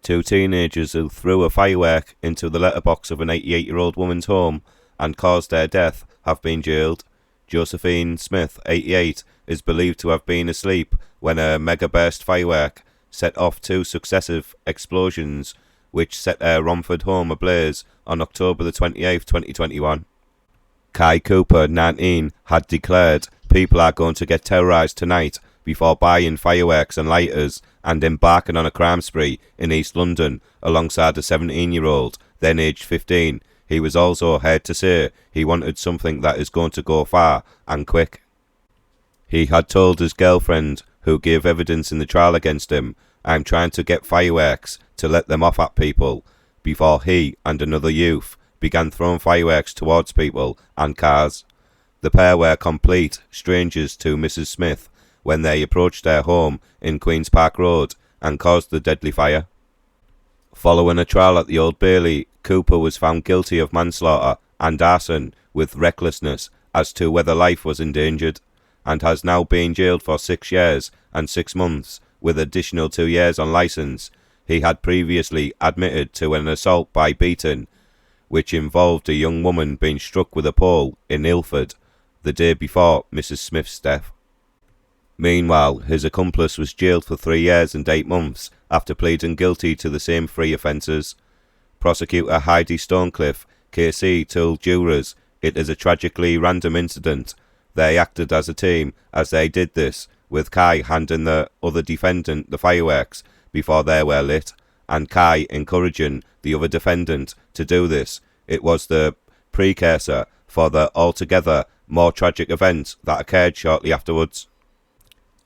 Two teenagers who threw a firework into the letterbox of an 88-year-old woman's home and caused their death have been jailed. Josephine Smith, 88, is believed to have been asleep when a Megaburst firework set off two successive explosions which set her Romford home ablaze on October the 28th, 2021. Kai Cooper, 19, had declared, "People are going to get terrorised tonight," before buying fireworks and lighters and embarking on a crime spree in East London alongside a 17-year-old, then aged 15. He was also heard to say he wanted something that is going to go far and quick. He had told his girlfriend, who gave evidence in the trial against him, "I'm trying to get fireworks to let them off at people," before he and another youth began throwing fireworks towards people and cars. The pair were complete strangers to Mrs. Smith when they approached their home in Queen's Park Road and caused the deadly fire. Following a trial at the Old Bailey, Cooper was found guilty of manslaughter and arson with recklessness as to whether life was endangered, and has now been jailed for 6 years and 6 months with additional 2 years on licence. He had previously admitted to an assault by beating, which involved a young woman being struck with a pole in Ilford the day before Mrs. Smith's death. Meanwhile, his accomplice was jailed for 3 years and 8 months after pleading guilty to the same 3 offences. Prosecutor Heidi Stonecliffe, KC, told jurors it is a tragically random incident. They acted as a team as they did this, with Kai handing the other defendant the fireworks before they were lit, and Kai encouraging the other defendant to do this. It was the precursor for the altogether more tragic event that occurred shortly afterwards.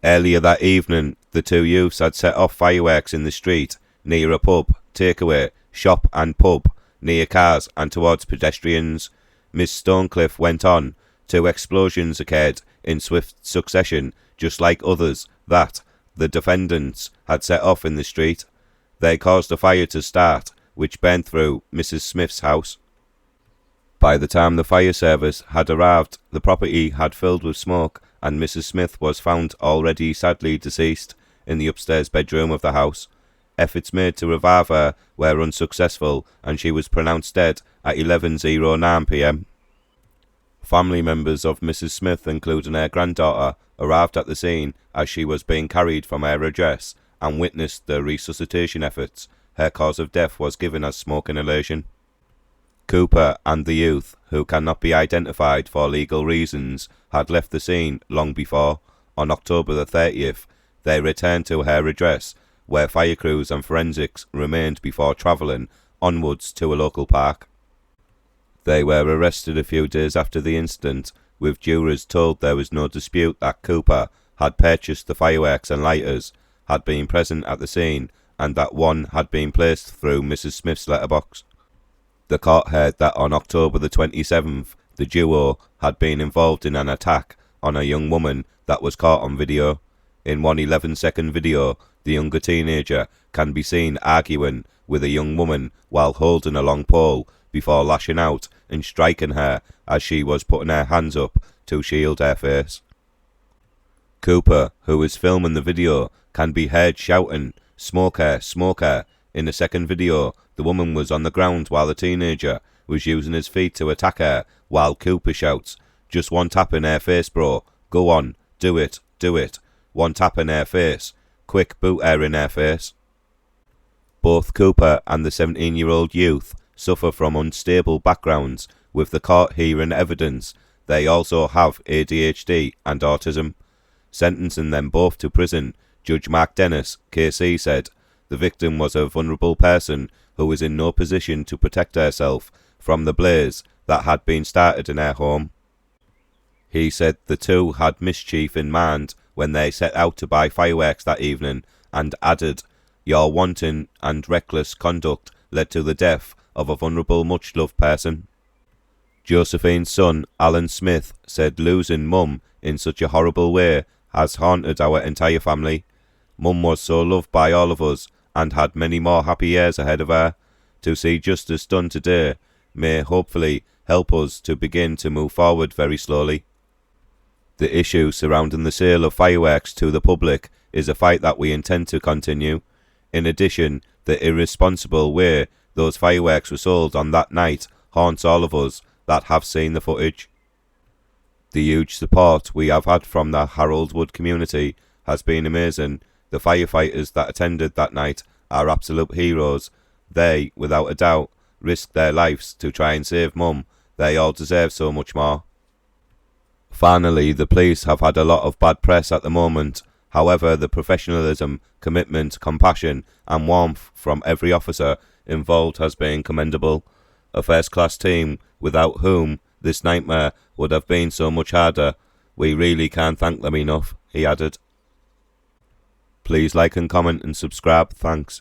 Earlier that evening, the two youths had set off fireworks in the street, near a pub, takeaway, shop and pub, near cars and towards pedestrians. Miss Stonecliffe went on, "Two explosions occurred in swift succession, just like others that the defendants had set off in the street. They caused a fire to start, which burned through Mrs. Smith's house. By the time the fire service had arrived, the property had filled with smoke, and Mrs. Smith was found already sadly deceased in the upstairs bedroom of the house. Efforts made to revive her were unsuccessful, and she was pronounced dead at 11:09 p.m. Family members of Mrs. Smith, including her granddaughter, arrived at the scene as she was being carried from her address and witnessed the resuscitation efforts. Her cause of death was given as smoke inhalation. Cooper and the youth, who cannot be identified for legal reasons, had left the scene long before. On October the 30th, they returned to her address, where fire crews and forensics remained before travelling onwards to a local park. They were arrested a few days after the incident, with jurors told there was no dispute that Cooper had purchased the fireworks and lighters, had been present at the scene, and that one had been placed through Mrs. Smith's letterbox. The court heard that on October the 27th, the duo had been involved in an attack on a young woman that was caught on video. In one 11-second video, the younger teenager can be seen arguing with a young woman while holding a long pole before lashing out and striking her as she was putting her hands up to shield her face. Cooper, who is filming the video, can be heard shouting, "Smoker, smoker." In the second video, the woman was on the ground while the teenager was using his feet to attack her, while Cooper shouts, "Just one tap in her face, bro. Go on, do it, do it. One tap in her face. Quick, boot her in her face." Both Cooper and the 17-year-old youth suffer from unstable backgrounds, with the court hearing evidence they also have ADHD and autism. Sentencing them both to prison, Judge Mark Dennis, KC, said, "The victim was a vulnerable person who was in no position to protect herself from the blaze that had been started in her home." He said the two had mischief in mind when they set out to buy fireworks that evening, and added, "Your wanton and reckless conduct led to the death of a vulnerable, much-loved person." Josephine's son, Alan Smith, said losing Mum in such a horrible way has haunted our entire family. Mum was so loved by all of us and had many more happy years ahead of her. To see justice done today may hopefully help us to begin to move forward very slowly. The issue surrounding the sale of fireworks to the public is a fight that we intend to continue. In addition, the irresponsible way those fireworks were sold on that night haunts all of us that have seen the footage. The huge support we have had from the Haroldwood community has been amazing. The firefighters that attended that night are absolute heroes. They, without a doubt, risked their lives to try and save Mum. They all deserve so much more. Finally, the police have had a lot of bad press at the moment. However, the professionalism, commitment, compassion and warmth from every officer involved has been commendable. A first-class team without whom this nightmare would have been so much harder. We really can't thank them enough, he added. Please like and comment and subscribe. Thanks.